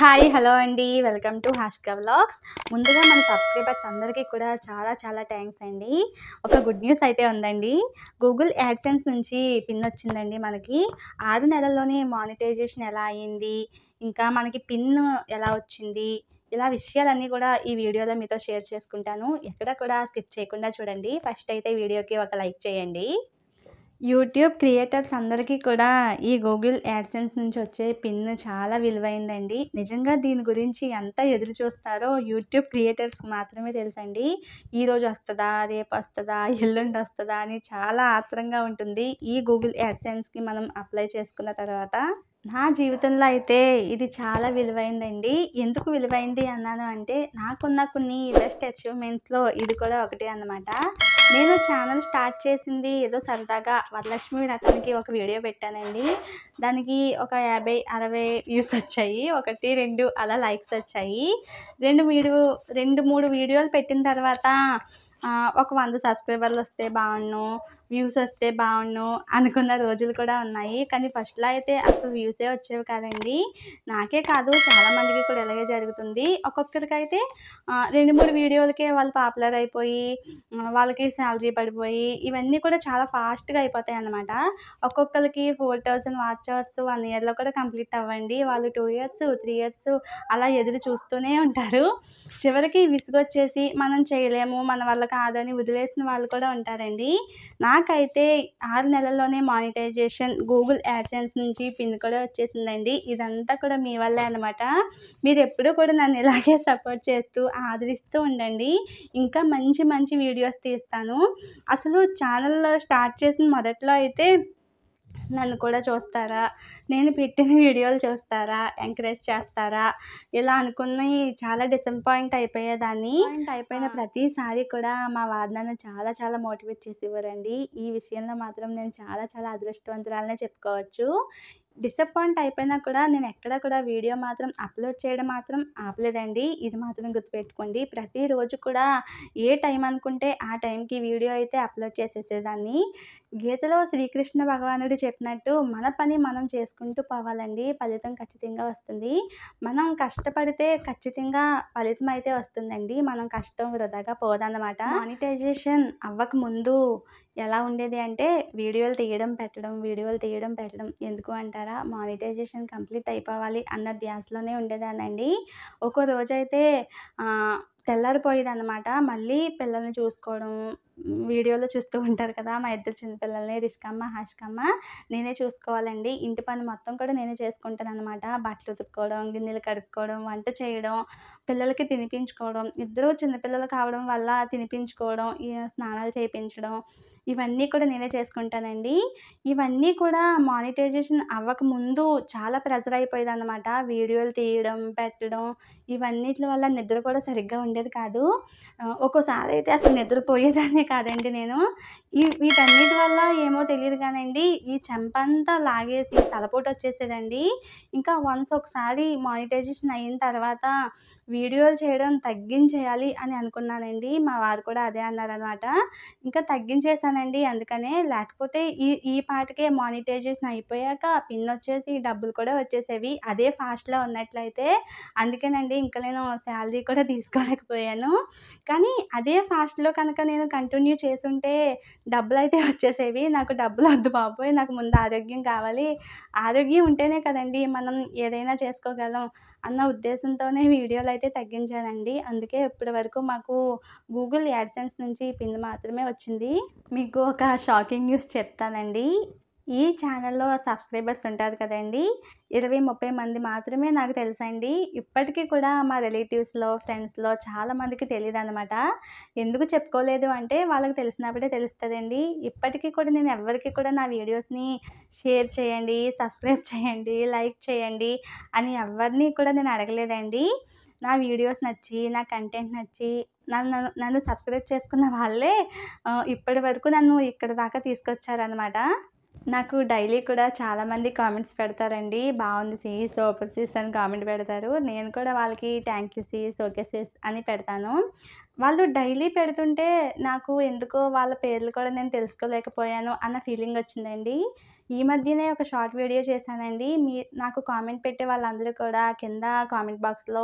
Hi hello అండి. Welcome to హాష్క vlogs. ముందుగా మన సబ్స్క్రైబర్స్ అందరికీ కూడా చాలా చాలా థ్యాంక్స్ అండి. ఒక గుడ్ న్యూస్ అయితే ఉందండి. గూగుల్ యాడ్సెన్స్ నుంచి పిన్ వచ్చిందండి మనకి. 6 నెలల్లోనే మానిటైజేషన్ ఎలా అయింది, ఇంకా మనకి పిన్ ఎలా వచ్చింది, ఇలా విషయాలన్నీ కూడా ఈ వీడియోలో మీతో షేర్ చేసుకుంటాను. ఎక్కడ కూడా స్కిప్ చేయకుండా చూడండి. ఫస్ట్ అయితే వీడియోకి ఒక లైక్ చేయండి. యూట్యూబ్ క్రియేటర్స్ అందరికీ కూడా ఈ గూగుల్ యాడ్సెన్స్ నుంచి వచ్చే పిన్ చాలా విలువైందండి. నిజంగా దీని గురించి ఎంత ఎదురు చూస్తారో యూట్యూబ్ క్రియేటర్స్కి మాత్రమే తెలుసండి. ఈరోజు వస్తుందా, రేపు వస్తుందా, ఎల్లుండి వస్తుందా అని చాలా ఆత్రంగా ఉంటుంది ఈ గూగుల్ యాడ్సెన్స్కి మనం అప్లై చేసుకున్న తర్వాత. నా జీవితంలో అయితే ఇది చాలా విలువైందండి. ఎందుకు విలువైంది అన్నాను అంటే, నాకున్న కొన్ని బెస్ట్ అచీవ్మెంట్స్లో ఇది కూడా ఒకటి అన్నమాట. నేను ఛానల్ స్టార్ట్ చేసింది ఏదో సరదాగా వరలక్ష్మి వ్రతానికి ఒక వీడియో పెట్టానండి. దానికి ఒక 50, 60 వ్యూస్ వచ్చాయి. 1, 2 అలా లైక్స్ వచ్చాయి. 2, 3 వీడియోలు పెట్టిన తర్వాత ఒక 100 సబ్స్క్రైబర్లు వస్తే బాగుండు, వ్యూస్ వస్తే బాగుండు అనుకున్న రోజులు కూడా ఉన్నాయి. కానీ ఫస్ట్లో అయితే అసలు వ్యూసే వచ్చేవి కాదండి. నాకే కాదు చాలామందికి కూడా ఇలాగే జరుగుతుంది. ఒక్కొక్కరికైతే 2, 3 వీడియోలకే వాళ్ళు పాపులర్ అయిపోయి వాళ్ళకి శాలరీ పడిపోయి ఇవన్నీ కూడా చాలా ఫాస్ట్గా అయిపోతాయి అన్నమాట. ఒక్కొక్కరికి 4000 వాచ్ అవర్స్ 1 ఇయర్లో కూడా కంప్లీట్ అవ్వండి. వాళ్ళు 2 ఇయర్స్ 3 ఇయర్స్ అలా ఎదురు చూస్తూనే ఉంటారు. చివరికి విసుగొచ్చేసి మనం చేయలేము, మన వల్ల కాదని వదిలేసిన వాళ్ళు కూడా ఉంటారండి. నాకైతే 6 నెలల్లోనే మానిటైజేషన్ గూగుల్ యాడ్సెన్స్ నుంచి పిన్ కూడా వచ్చేసిందండి. ఇదంతా కూడా మీ వల్లే అన్నమాట. మీరు ఎప్పుడూ కూడా నన్ను ఇలాగే సపోర్ట్ చేస్తూ ఆదరిస్తూ ఉండండి. ఇంకా మంచి మంచి వీడియోస్ తీస్తాను. అసలు ఛానల్ స్టార్ట్ చేసిన మొదట్లో అయితే నన్ను కూడా చూస్తారా, నేను పెట్టిన వీడియోలు చూస్తారా, ఎంకరేజ్ చేస్తారా, ఇలా అనుకుని చాలా డిసప్పాయింట్ అయిపోయేదాన్ని. అయిపోయిన ప్రతిసారి కూడా మా వారు నన్ను చాలా చాలా మోటివేట్ చేసేవారండి. ఈ విషయంలో మాత్రం నేను చాలా చాలా అదృష్టవంతురాలనే చెప్పుకోవచ్చు. డిసప్పాయింట్ అయిపోయినా కూడా నేను ఎక్కడ కూడా వీడియో మాత్రం అప్లోడ్ చేయడం మాత్రం ఆపలేదండి. ఇది మాత్రం గుర్తుపెట్టుకోండి. ప్రతిరోజు కూడా ఏ టైం అనుకుంటే ఆ టైంకి వీడియో అయితే అప్లోడ్ చేసేసేదాన్ని. గీతలో శ్రీకృష్ణ భగవానుడు చెప్పినట్టు మన పని మనం చేసుకుంటూ పోవాలండి. ఫలితం ఖచ్చితంగా వస్తుంది. మనం కష్టపడితే ఖచ్చితంగా ఫలితం అయితే వస్తుందండి. మనం కష్టం వృధాగా పోదన్నమాట. మానిటైజేషన్ అవ్వకముందు ఎలా ఉండేది అంటే వీడియోలు తీయడం పెట్టడం. ఎందుకు అంటారా, మానిటైజేషన్ కంప్లీట్ అయిపోవాలి అన్న ధ్యాసలోనే ఉండేదాన్నండి. ఒక్కో రోజైతే తెల్లారిపోయేదన్నమాట. మళ్ళీ పిల్లల్ని చూసుకోవడం, వీడియోలో చూస్తూ ఉంటారు కదా మా ఇద్దరు చిన్నపిల్లల్ని రిష్కమ్మ, హాష్కమ్మ, నేనే చూసుకోవాలండి. ఇంటి పని మొత్తం కూడా నేనే చేసుకుంటానన్నమాట. బట్టలు ఉతుక్కోవడం, గిన్నెలు కడుక్కోవడం, వంట చేయడం, పిల్లలకి తినిపించుకోవడం, ఇద్దరు చిన్నపిల్లలు కావడం వల్ల తినిపించుకోవడం, స్నానాలు చేయించడం, ఇవన్నీ కూడా నేనే చేసుకుంటానండి. ఇవన్నీ కూడా మానిటైజేషన్ అవ్వకముందు చాలా ప్రెజర్ అయిపోయేదన్నమాట. వీడియోలు తీయడం, పెట్టడం, ఇవన్నిటి వల్ల నిద్ర కూడా సరిగ్గా ఉండేది కాదు. ఒక్కోసారి అయితే అసలు నిద్రపోయేదాన్నే కాదండి నేను. వీటన్నిటి వల్ల ఏమో తెలీదు కానండి, ఈ చెంపంతా లాగేసి తలపోటు వచ్చేసేదండి. ఇంకా ఒకసారి మానిటైజేషన్ అయిన తర్వాత వీడియోలు చేయడం తగ్గించేయాలి అని అనుకున్నానండి. మా వారు కూడా అదే అన్నారనమాట. ఇంకా తగ్గించేసానండి అందుకనే. లేకపోతే ఈ పాటికే మానిటైజేషన్ అయిపోయాక పిన్ వచ్చేసి డబ్బులు కూడా వచ్చేసేవి అదే ఫాస్ట్‌లో ఉన్నట్లయితే. అందుకేనండి ఇంకా నేను శాలరీ కూడా తీసుకోలేకపోయాను. కానీ అదే ఫాస్ట్‌లో కనుక నేను కంటిన్యూ చేసుంటే డబ్బులైతే వచ్చేసేవి. నాకు డబ్బులొద్దు బాబోయ్! నాకు ముందు ఆరోగ్యం కావాలి. ఆరోగ్యం ఉంటేనే కదండీ మనం ఏదైనా చేసుకోగలం అన్న ఉద్దేశంతోనే వీడియోలైతే తగ్గించానండి. అందుకే ఇప్పటి వరకు మాకు గూగుల్ యాడ్సెన్స్ నుంచి పిన్ మాత్రమే వచ్చింది. మీకు ఒక షాకింగ్ న్యూస్ చెప్తానండి. ఈ ఛానల్‌లో సబ్స్క్రైబర్స్ ఉంటారు కదండీ! 20, 30 మంది మాత్రమే నాకు తెలుసండి. ఇప్పటికీ కూడా మా రిలేటివ్స్‌లో, ఫ్రెండ్స్‌లో చాలామందికి తెలీదనమాట. ఎందుకు చెప్పుకోలేదు అంటే వాళ్ళకి తెలిసినప్పుడే తెలుస్తదండి. ఇప్పటికీ కూడా నేను ఎవ్వరికీ కూడా నా వీడియోస్‌ని షేర్ చేయండి, సబ్స్క్రైబ్ చేయండి, లైక్ చేయండి అని ఎవ్వరిని కూడా నేను అడగలేదండి. నా వీడియోస్ నచ్చి, నా కంటెంట్ నచ్చి నన్ను సబ్స్క్రైబ్ చేసుకున్న వాళ్ళే ఇప్పటి వరకు నన్ను ఇక్కడి దాకా తీసుకొచ్చారనమాట. నాకు డైలీ కూడా చాలామంది కామెంట్స్ పెడతారండి. బాగుంది సీస్, సూపర్ సీస్ అని కామెంట్ పెడతారు. నేను కూడా వాళ్ళకి thank you sis, okay sis అని పెడతాను. వాళ్ళు డైలీ పెడుతుంటే నాకు ఎందుకో వాళ్ళ పేర్లు కూడా నేను తెలుసుకోలేకపోయాను అన్న ఫీలింగ్ వచ్చిందండి. ఈ మధ్యనే ఒక షార్ట్ వీడియో చేశానండి. నాకు కామెంట్ పెట్టే వాళ్ళందరూ కూడా కింద కామెంట్ బాక్స్‌లో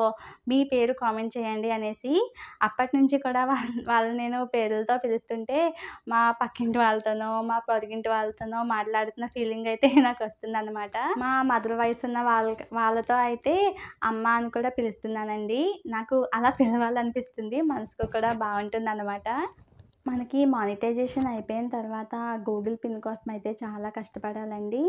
మీ పేరు కామెంట్ చేయండి అనేసి. అప్పటినుంచి కూడా వాళ్ళని నేను పేర్లతో పిలుస్తుంటే మా పక్కింటి వాళ్ళతోనో, మా పొరుగింటి వాళ్ళతోనో మాట్లాడుతున్న ఫీలింగ్ అయితే నాకొస్తుందనమాట. మా మదర్ వయసు ఉన్న వాళ్ళతో అయితే అమ్మ అని కూడా పిలుస్తున్నానండి. నాకు అలా పిలవాలనిపిస్తుంది. మనసుకు కూడా బావుంటుందనమాట. మనకి మానిటైజేషన్ అయిపోయిన తర్వాత గూగుల్ పిన్ కోసం అయితే చాలా కష్టపడాలండి.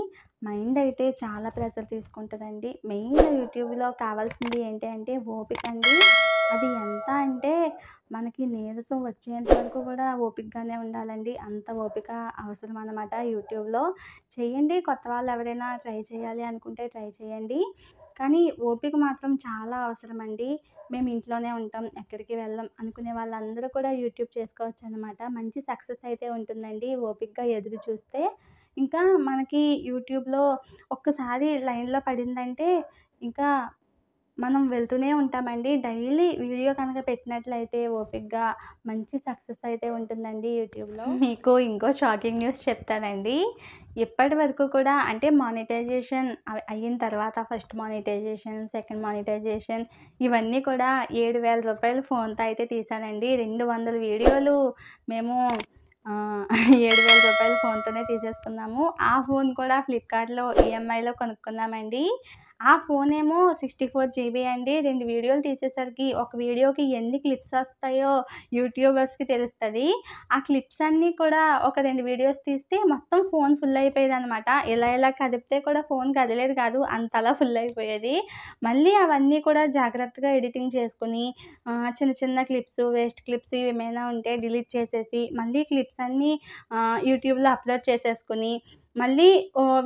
మైండ్ అయితే చాలా ప్రెషర్ తీసుకుంటదండి. మెయిన్ యూట్యూబ్‌లో కావాల్సింది ఏంటి అంటే ఓపిక అండి. అది ఎంత అంటే మనకి నీరసం వచ్చేంత వరకు కూడా ఓపికగానే ఉండాలండి. అంత ఓపిక అవసరం అనమాట యూట్యూబ్‌లో. చేయండి, కొత్త వాళ్ళు ఎవరైనా ట్రై చేయాలి అనుకుంటే ట్రై చేయండి. కానీ ఓపిక మాత్రం చాలా అవసరమండి. మేము ఇంట్లోనే ఉంటాం, ఎక్కడికి వెళ్ళం అనుకునే వాళ్ళందరూ కూడా యూట్యూబ్ చేసుకోవచ్చనమాట. మంచి సక్సెస్ అయితే ఉంటుందండి ఓపికగా ఎదురు చూస్తే. ఇంకా మనకి యూట్యూబ్‌లో ఒక్కసారి లైన్‌లో పడిందంటే ఇంకా మనం వెళ్తూనే ఉంటామండి. డైలీ వీడియో కనుక పెట్టినట్లయితే ఓపికగా మంచి సక్సెస్ అయితే ఉంటుందండి యూట్యూబ్‌లో. మీకు ఇంకో షాకింగ్ న్యూస్ చెప్తానండి. ఇప్పటి వరకు కూడా అంటే మానిటైజేషన్ అయిన తర్వాత ఫస్ట్ మానిటైజేషన్, సెకండ్ మానిటైజేషన్ ఇవన్నీ కూడా రూ. 7,000 ఫోన్‌తో అయితే తీశానండి. 200 వీడియోలు మేము రూ. 7,000 ఫోన్‌తోనే తీసేసుకున్నాము. ఆ ఫోన్ కూడా ఫ్లిప్‌కార్ట్‌లో ఈఎంఐలో కొనుక్కున్నామండి. ఆ ఫోనేమో 64 జీబీ అండి. 2 వీడియోలు తీసేసరికి ఒక వీడియోకి ఎన్ని క్లిప్స్ వస్తాయో యూట్యూబర్స్‌కి తెలుస్తది. ఆ క్లిప్స్ అన్నీ కూడా ఒక 2 వీడియోస్ తీస్తే మొత్తం ఫోన్ ఫుల్ అయిపోయేదనమాట. ఇలా కదిపితే కూడా ఫోన్ కదిలేది కాదు. అంతలా ఫుల్ అయిపోయేది. మళ్ళీ అవన్నీ కూడా జాగ్రత్తగా ఎడిటింగ్ చేసుకొని చిన్న చిన్న క్లిప్స్, వేస్ట్ క్లిప్స్ ఏమైనా ఉంటే డిలీట్ చేసేసి మళ్ళీ క్లిప్స్ అన్నీ యూట్యూబ్‌లో అప్‌లోడ్ చేసేసుకొని మళ్ళీ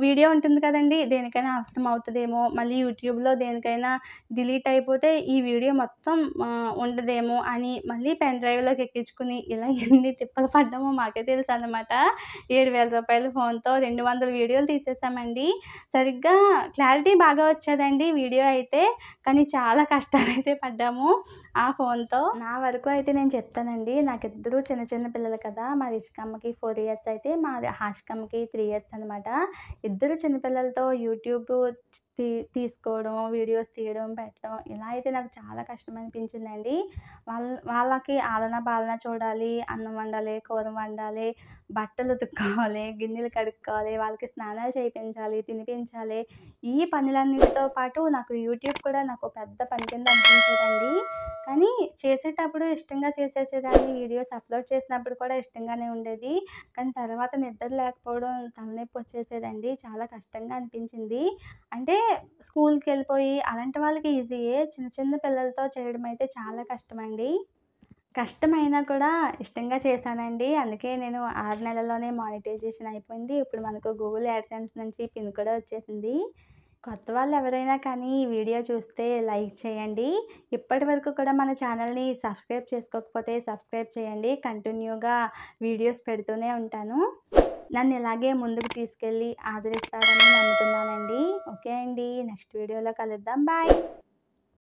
వీడియో ఉంటుంది కదండీ! దేనికైనా అవసరం అవుతదేమో, మళ్ళీ యూట్యూబ్‌లో దేనికైనా డిలీట్ అయిపోతే ఈ వీడియో మొత్తం ఉండదేమో అని మళ్ళీ పెన్ డ్రైవ్‌లోకి ఎక్కించుకొని ఇలా ఎన్ని తిప్పలు పడ్డామో మాకే తెలుసనమాట. రూ. 7,000 ఫోన్‌తో 200 వీడియోలు తీసేసామండి. సరిగ్గా క్లారిటీ బాగా వచ్చేదండి వీడియో అయితే. కానీ చాలా కష్టాలైతే పడ్డాము ఆ ఫోన్‌తో. నా వరకు అయితే నేను చెప్తానండి. నాకిద్దరూ చిన్న చిన్న పిల్లలు కదా! మా రిషికమ్మకి 4 ఇయర్స్ అయితే మా హాషికమ్మకి 3 ఇయర్స్ అనమాట. ఇద్దరు చిన్న పిల్లలతో యూట్యూబ్ తీసుకోవడం, వీడియోస్ తీయడం, పెట్టడం ఇలా అయితే నాకు చాలా కష్టం అనిపించిందండి. వాళ్ళకి ఆలనా పాలనా చూడాలి, అన్నం వండాలి, కూర వండాలి, బట్టలు ఉతుక్కోవాలి, గిన్నెలు కడుక్కోవాలి, వాళ్ళకి స్నానాలు చేయించాలి, తినిపించాలి. ఈ పనులన్నిటితో పాటు నాకు యూట్యూబ్ కూడా నాకు పెద్ద పని కింద అనిపించేదండి. కానీ చేసేటప్పుడు ఇష్టంగా చేసేసేదాన్ని. వీడియోస్ అప్‌లోడ్ చేసినప్పుడు కూడా ఇష్టంగానే ఉండేది. కానీ తర్వాత నిద్ర లేకపోవడం, తలనొప్పి వచ్చేసేదండి. చాలా కష్టంగా అనిపించింది. అంటే స్కూల్‌కెళ్ళిపోయి అలాంటి వాళ్ళకి ఈజీయే. చిన్న చిన్న పిల్లలతో చేయడం అయితే చాలా కష్టమండి. కష్టమైనా కూడా ఇష్టంగా చేశానండి. అందుకే నేను 6 నెలల్లోనే మానిటైజేషన్ అయిపోయింది. ఇప్పుడు మనకు గూగుల్ యాడ్‌సెన్స్ నుంచి పిన్ కూడా వచ్చేసింది. కొత్త వాళ్ళు ఎవరైనా కానీ ఈ వీడియో చూస్తే లైక్ చేయండి. ఇప్పటివరకు కూడా మన ఛానల్‌ని సబ్స్క్రైబ్ చేసుకోకపోతే సబ్స్క్రైబ్ చేయండి. కంటిన్యూగా వీడియోస్ పెడుతూనే ఉంటాను. నన్ను ఇలాగే ముందుకు తీసుకెళ్ళి ఆదరిస్తారని నమ్ముతున్నానండి. ఓకే అండి. నెక్స్ట్ వీడియోలో కలుద్దాం. బాయ్.